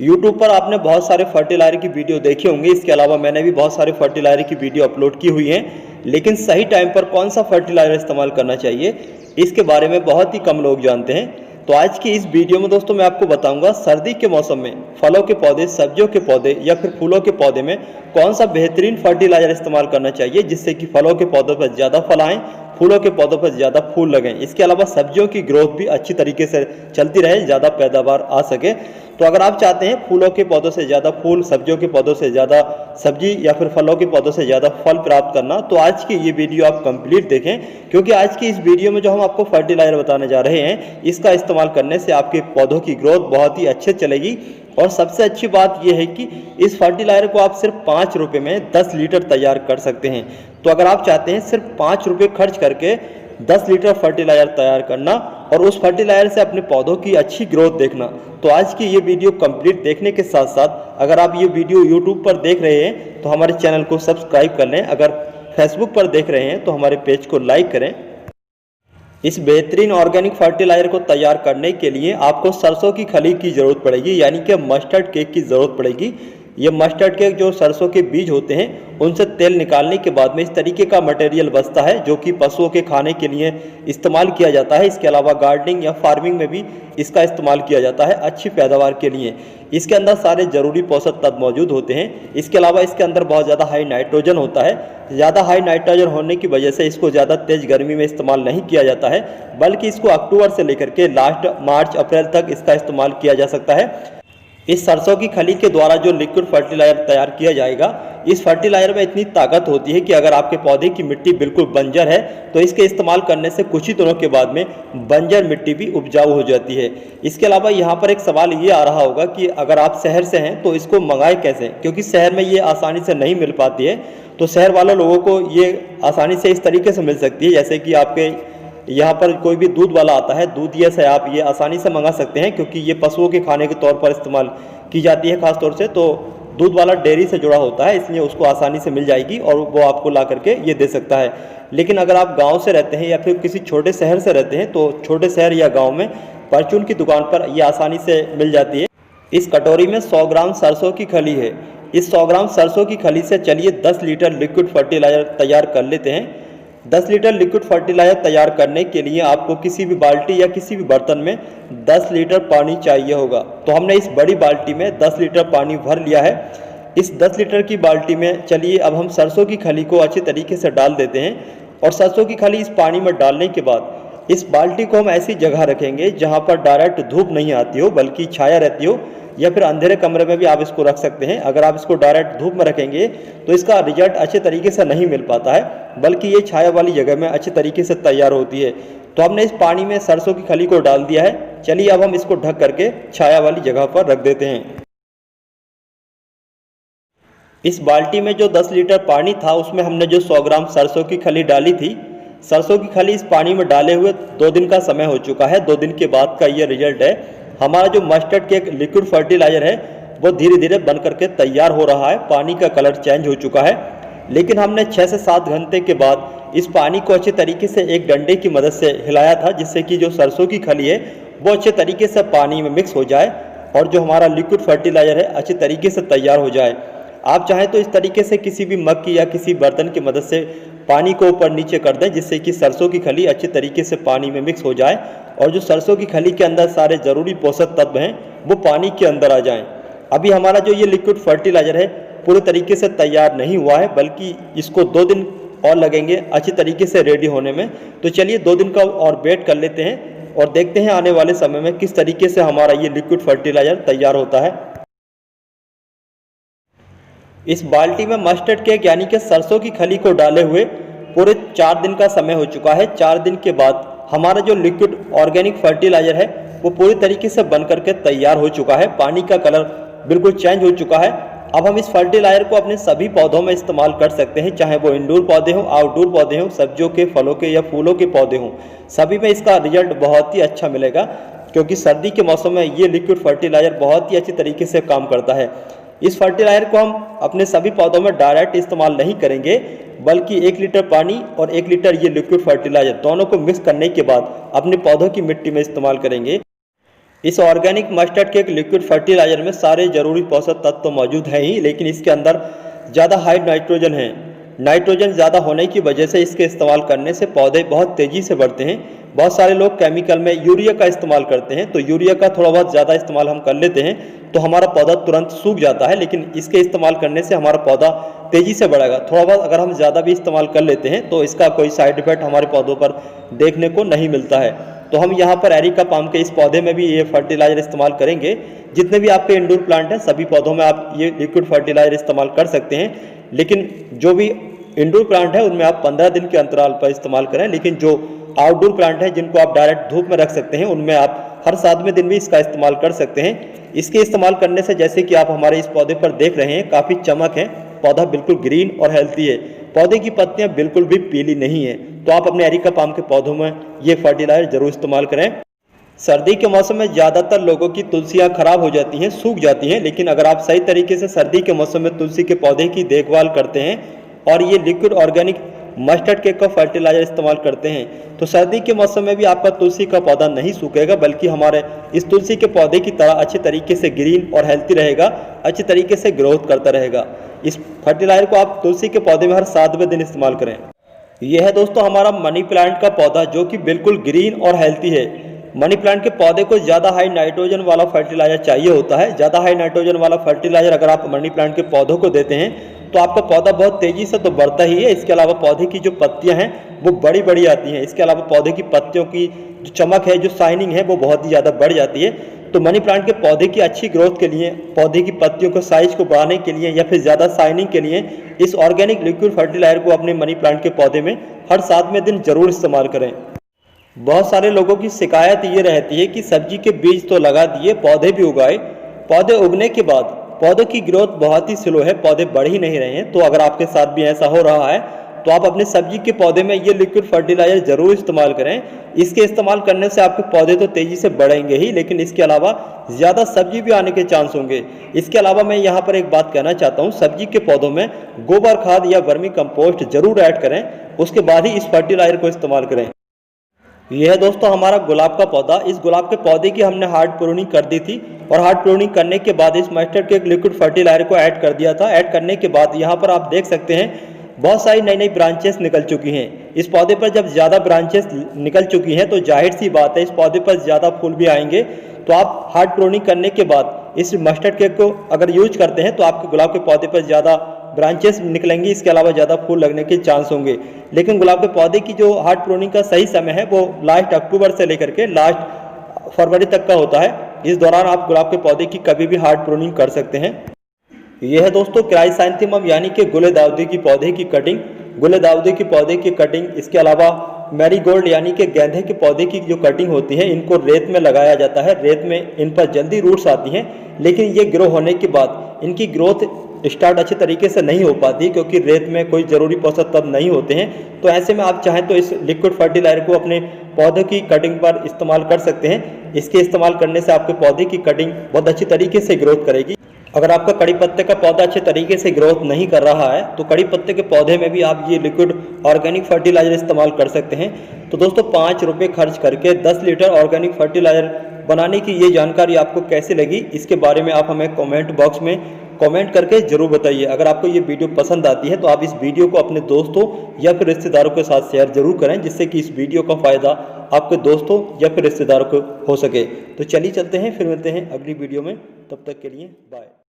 YouTube पर आपने बहुत सारे फर्टिलाइजर की वीडियो देखे होंगे। इसके अलावा मैंने भी बहुत सारे फर्टिलाइजर की वीडियो अपलोड की हुई हैं, लेकिन सही टाइम पर कौन सा फर्टिलाइजर इस्तेमाल करना चाहिए इसके बारे में बहुत ही कम लोग जानते हैं। तो आज की इस वीडियो में दोस्तों मैं आपको बताऊंगा सर्दी के मौसम में फलों के पौधे, सब्जियों के पौधे या फिर फूलों के पौधे में कौन सा बेहतरीन फर्टिलाइजर इस्तेमाल करना चाहिए जिससे कि फलों के पौधों पर ज़्यादा फल आएँ, फूलों के पौधों पर ज़्यादा फूल लगें। इसके अलावा सब्जियों की ग्रोथ भी अच्छी तरीके से चलती रहे, ज़्यादा पैदावार आ सके। तो अगर आप चाहते हैं फूलों के पौधों से ज़्यादा फूल, सब्जियों के पौधों से ज़्यादा सब्जी या फिर फलों के पौधों से ज़्यादा फल प्राप्त करना, तो आज की ये वीडियो आप कंप्लीट देखें, क्योंकि आज की इस वीडियो में जो हम आपको फर्टिलाइजर बताने जा रहे हैं इसका इस्तेमाल करने से आपके पौधों की ग्रोथ बहुत ही अच्छे चलेगी। और सबसे अच्छी बात यह है कि इस फर्टिलाइजर को आप सिर्फ 5 रुपये में 10 लीटर तैयार कर सकते हैं। तो अगर आप चाहते हैं सिर्फ 5 रुपये खर्च करके 10 लीटर फर्टिलाइजर तैयार करना और उस फर्टिलाइजर से अपने पौधों की अच्छी ग्रोथ देखना, तो आज की ये वीडियो कंप्लीट देखने के साथ साथ अगर आप ये वीडियो यूट्यूब पर देख रहे हैं तो हमारे चैनल को सब्सक्राइब कर लें। अगर फेसबुक पर देख रहे हैं तो हमारे पेज को लाइक करें। इस बेहतरीन ऑर्गेनिक फर्टिलाइजर को तैयार करने के लिए आपको सरसों की खली की ज़रूरत पड़ेगी, यानी कि मस्टर्ड केक की ज़रूरत पड़ेगी। ये मस्टर्ड केक जो सरसों के बीज होते हैं उनसे तेल निकालने के बाद में इस तरीके का मटेरियल बचता है जो कि पशुओं के खाने के लिए इस्तेमाल किया जाता है। इसके अलावा गार्डनिंग या फार्मिंग में भी इसका इस्तेमाल किया जाता है अच्छी पैदावार के लिए। इसके अंदर सारे ज़रूरी पोषक तत्व मौजूद होते हैं। इसके अलावा इसके अंदर बहुत ज़्यादा हाई नाइट्रोजन होता है। ज़्यादा हाई नाइट्रोजन होने की वजह से इसको ज़्यादा तेज़ गर्मी में इस्तेमाल नहीं किया जाता है, बल्कि इसको अक्टूबर से लेकर के लास्ट मार्च अप्रैल तक इसका इस्तेमाल किया जा सकता है। इस सरसों की खली के द्वारा जो लिक्विड फर्टिलाइजर तैयार किया जाएगा, इस फर्टिलाइजर में इतनी ताकत होती है कि अगर आपके पौधे की मिट्टी बिल्कुल बंजर है तो इसके इस्तेमाल करने से कुछ ही दिनों के बाद में बंजर मिट्टी भी उपजाऊ हो जाती है। इसके अलावा यहाँ पर एक सवाल ये आ रहा होगा कि अगर आप शहर से हैं तो इसको मंगाए कैसे, क्योंकि शहर में ये आसानी से नहीं मिल पाती है। तो शहर वाले लोगों को ये आसानी से इस तरीके से मिल सकती है, जैसे कि आपके यहाँ पर कोई भी दूध वाला आता है, दूधिया से आप ये आसानी से मंगा सकते हैं, क्योंकि ये पशुओं के खाने के तौर पर इस्तेमाल की जाती है खास तौर से। तो दूध वाला डेयरी से जुड़ा होता है, इसलिए उसको आसानी से मिल जाएगी और वो आपको ला करके ये दे सकता है। लेकिन अगर आप गांव से रहते हैं या फिर किसी छोटे शहर से रहते हैं तो छोटे शहर या गांव में परचून की दुकान पर ये आसानी से मिल जाती है। इस कटोरी में 100 ग्राम सरसों की खली है। इस 100 ग्राम सरसों की खली से चलिए 10 लीटर लिक्विड फर्टिलाइजर तैयार कर लेते हैं। 10 लीटर लिक्विड फर्टिलाइजर तैयार करने के लिए आपको किसी भी बाल्टी या किसी भी बर्तन में 10 लीटर पानी चाहिए होगा। तो हमने इस बड़ी बाल्टी में 10 लीटर पानी भर लिया है। इस 10 लीटर की बाल्टी में चलिए अब हम सरसों की खली को अच्छे तरीके से डाल देते हैं। और सरसों की खली इस पानी में डालने के बाद इस बाल्टी को हम ऐसी जगह रखेंगे जहाँ पर डायरेक्ट धूप नहीं आती हो बल्कि छाया रहती हो, या फिर अंधेरे कमरे में भी आप इसको रख सकते हैं। अगर आप इसको डायरेक्ट धूप में रखेंगे तो इसका रिजल्ट अच्छे तरीके से नहीं मिल पाता है, बल्कि ये छाया वाली जगह में अच्छे तरीके से तैयार होती है। तो हमने इस पानी में सरसों की खली को डाल दिया है। चलिए अब हम इसको ढक करके छाया वाली जगह पर रख देते हैं। इस बाल्टी में जो 10 लीटर पानी था उसमें हमने जो 100 ग्राम सरसों की खली डाली थी, सरसों की खली इस पानी में डाले हुए 2 दिन का समय हो चुका है। 2 दिन के बाद का ये रिजल्ट है। हमारा जो मस्टर्ड केक लिक्विड फर्टिलाइजर है वो धीरे धीरे बन करके तैयार हो रहा है। पानी का कलर चेंज हो चुका है, लेकिन हमने 6 से 7 घंटे के बाद इस पानी को अच्छे तरीके से एक डंडे की मदद से हिलाया था, जिससे कि जो सरसों की खली है वो अच्छे तरीके से पानी में मिक्स हो जाए और जो हमारा लिक्विड फर्टिलाइजर है अच्छे तरीके से तैयार हो जाए। आप चाहें तो इस तरीके से किसी भी मग की या किसी बर्तन की मदद से पानी को ऊपर नीचे कर दें, जिससे कि सरसों की खली अच्छे तरीके से पानी में मिक्स हो जाए और जो सरसों की खली के अंदर सारे ज़रूरी पोषक तत्व हैं वो पानी के अंदर आ जाएं। अभी हमारा जो ये लिक्विड फर्टिलाइजर है पूरे तरीके से तैयार नहीं हुआ है, बल्कि इसको 2 दिन और लगेंगे अच्छी तरीके से रेडी होने में। तो चलिए 2 दिन का और वेट कर लेते हैं और देखते हैं आने वाले समय में किस तरीके से हमारा ये लिक्विड फर्टिलाइजर तैयार होता है। इस बाल्टी में मस्टर्ड केक यानी कि सरसों की खली को डाले हुए पूरे 4 दिन का समय हो चुका है। 4 दिन के बाद हमारा जो लिक्विड ऑर्गेनिक फर्टिलाइजर है वो पूरी तरीके से बन करके तैयार हो चुका है। पानी का कलर बिल्कुल चेंज हो चुका है। अब हम इस फर्टिलाइजर को अपने सभी पौधों में इस्तेमाल कर सकते हैं, चाहे वो इंडोर पौधे हों, आउटडोर पौधे हों, सब्जियों के, फलों के या फूलों के पौधे हों, सभी में इसका रिजल्ट बहुत ही अच्छा मिलेगा, क्योंकि सर्दी के मौसम में ये लिक्विड फर्टिलाइजर बहुत ही अच्छी तरीके से काम करता है। इस फर्टिलाइजर को हम अपने सभी पौधों में डायरेक्ट इस्तेमाल नहीं करेंगे, बल्कि 1 लीटर पानी और 1 लीटर ये लिक्विड फर्टिलाइजर दोनों को मिक्स करने के बाद अपने पौधों की मिट्टी में इस्तेमाल करेंगे। इस organic mustard cake liquid fertiliser में सारे जरूरी पोषक तत्व तो मौजूद हैं ही, लेकिन इसके अंदर ज़्यादा हाई नाइट्रोजन है। नाइट्रोजन ज़्यादा होने की वजह से इसके इस्तेमाल करने से पौधे बहुत तेज़ी से बढ़ते हैं। बहुत सारे लोग केमिकल में यूरिया का इस्तेमाल करते हैं, तो यूरिया का थोड़ा बहुत ज़्यादा इस्तेमाल हम कर लेते हैं तो हमारा पौधा तुरंत सूख जाता है, लेकिन इसके इस्तेमाल करने से हमारा पौधा तेज़ी से बढ़ेगा। थोड़ा बहुत अगर हम ज़्यादा भी इस्तेमाल कर लेते हैं तो इसका कोई साइड इफेक्ट हमारे पौधों पर देखने को नहीं मिलता है। तो हम यहाँ पर एरिका पाम के इस पौधे में भी ये फर्टिलाइजर इस्तेमाल करेंगे। जितने भी आपके इंडोर प्लांट हैं सभी पौधों में आप ये लिक्विड फर्टिलाइजर इस्तेमाल कर सकते हैं, लेकिन जो भी इंडोर प्लांट है उनमें आप 15 दिन के अंतराल पर इस्तेमाल करें। लेकिन जो आउटडोर प्लांट है जिनको आप डायरेक्ट धूप में रख सकते हैं उनमें आप हर 7वें दिन भी इसका इस्तेमाल कर सकते हैं। इसके इस्तेमाल करने से जैसे कि आप हमारे इस पौधे पर देख रहे हैं काफ़ी चमक है, पौधा बिल्कुल ग्रीन और हेल्थी है, पौधे की पत्तियां बिल्कुल भी पीली नहीं है। तो आप अपने एरिका पाम के पौधों में ये फर्टिलाइजर जरूर इस्तेमाल करें। सर्दी के मौसम में ज़्यादातर लोगों की तुलसियाँ खराब हो जाती हैं, सूख जाती हैं, लेकिन अगर आप सही तरीके से सर्दी के मौसम में तुलसी के पौधे की देखभाल करते हैं और ये लिक्विड ऑर्गेनिक मस्टर्ड केक का फर्टिलाइजर इस्तेमाल करते हैं तो सर्दी के मौसम में भी आपका तुलसी का पौधा नहीं सूखेगा, बल्कि हमारे इस तुलसी के पौधे की तरह अच्छे तरीके से ग्रीन और हेल्थी रहेगा, अच्छे तरीके से ग्रोथ करता रहेगा। इस फर्टिलाइजर को आप तुलसी के पौधे में हर 7वें दिन इस्तेमाल करें। यह है दोस्तों हमारा मनी प्लांट का पौधा जो कि बिल्कुल ग्रीन और हेल्थी है। मनी प्लांट के पौधे को ज़्यादा हाई नाइट्रोजन वाला फर्टिलाइजर चाहिए होता है। ज़्यादा हाई नाइट्रोजन वाला फर्टिलाइजर अगर आप मनी प्लांट के पौधों को देते हैं तो आपका पौधा बहुत तेज़ी से तो बढ़ता ही है, इसके अलावा पौधे की जो पत्तियां हैं वो बड़ी बड़ी आती हैं। इसके अलावा पौधे की पत्तियों की जो चमक है, जो शाइनिंग है, वो बहुत ही ज़्यादा बढ़ जाती है। तो मनी प्लांट के पौधे की अच्छी ग्रोथ के लिए, पौधे की पत्तियों को साइज को बढ़ाने के लिए या फिर ज़्यादा शाइनिंग के लिए इस ऑर्गेनिक लिक्विड फर्टिलाइजर को अपने मनी प्लांट के पौधे में हर 7वें दिन जरूर इस्तेमाल करें। बहुत सारे लोगों की शिकायत ये रहती है कि सब्जी के बीज तो लगा दिए, पौधे भी उगाए, पौधे उगने के बाद पौधों की ग्रोथ बहुत ही स्लो है, पौधे बढ़ ही नहीं रहे हैं। तो अगर आपके साथ भी ऐसा हो रहा है तो आप अपने सब्जी के पौधे में ये लिक्विड फर्टिलाइजर जरूर इस्तेमाल करें। इसके इस्तेमाल करने से आपके पौधे तो तेज़ी से बढ़ेंगे ही, लेकिन इसके अलावा ज़्यादा सब्जी भी आने के चांस होंगे। इसके अलावा मैं यहाँ पर एक बात कहना चाहता हूँ, सब्जी के पौधों में गोबर खाद या वर्मी कंपोस्ट जरूर ऐड करें, उसके बाद ही इस फर्टिलाइजर को इस्तेमाल करें। यह है दोस्तों हमारा गुलाब का पौधा। इस गुलाब के पौधे की हमने हार्ड प्रूनिंग कर दी थी और हार्ड प्रूनिंग करने के बाद इस मस्टर्ड केक लिक्विड फर्टिलाइजर को ऐड कर दिया था। ऐड करने के बाद यहाँ पर आप देख सकते हैं बहुत सारी नई नई ब्रांचेस निकल चुकी हैं। इस पौधे पर जब ज़्यादा ब्रांचेस निकल चुकी हैं तो जाहिर सी बात है इस पौधे पर ज़्यादा फूल भी आएंगे। तो आप हार्ड प्रूनिंग करने के बाद इस मस्टर्ड केक को अगर यूज करते हैं तो आपके गुलाब के पौधे पर ज़्यादा ब्रांचेस निकलेंगी, इसके अलावा ज़्यादा फूल लगने के चांस होंगे। लेकिन गुलाब के पौधे की जो हार्ड प्रूनिंग का सही समय है वो लास्ट अक्टूबर से लेकर के लास्ट फरवरी तक का होता है। इस दौरान आप गुलाब के पौधे की कभी भी हार्ड प्रूनिंग कर सकते हैं। यह है दोस्तों क्राइसैंथेमम यानी कि गुले दाऊदी की पौधे की कटिंग, गुले दाऊदी की पौधे की कटिंग। इसके अलावा मैरीगोल्ड यानी कि गेंदे के पौधे की जो कटिंग होती है इनको रेत में लगाया जाता है। रेत में इन पर जल्दी रूट्स आती हैं, लेकिन ये ग्रो होने के बाद इनकी ग्रोथ स्टार्ट अच्छे तरीके से नहीं हो पाती क्योंकि रेत में कोई ज़रूरी पोषक तत्व नहीं होते हैं। तो ऐसे में आप चाहें तो इस लिक्विड फर्टिलाइजर को अपने पौधे की कटिंग पर इस्तेमाल कर सकते हैं। इसके इस्तेमाल करने से आपके पौधे की कटिंग बहुत अच्छी तरीके से ग्रोथ करेगी। अगर आपका कड़ी पत्ते का पौधा अच्छे तरीके से ग्रोथ नहीं कर रहा है तो कड़ी पत्ते के पौधे में भी आप ये लिक्विड ऑर्गेनिक फर्टिलाइजर इस्तेमाल कर सकते हैं। तो दोस्तों 5 रुपये खर्च करके 10 लीटर ऑर्गेनिक फर्टिलाइजर बनाने की ये जानकारी आपको कैसे लगी, इसके बारे में आप हमें कमेंट बॉक्स में कमेंट करके जरूर बताइए। अगर आपको ये वीडियो पसंद आती है तो आप इस वीडियो को अपने दोस्तों या फिर रिश्तेदारों के साथ शेयर जरूर करें, जिससे कि इस वीडियो का फ़ायदा आपके दोस्तों या फिर रिश्तेदारों को हो सके। तो चलिए चलते हैं, फिर मिलते हैं अगली वीडियो में, तब तक के लिए बाय।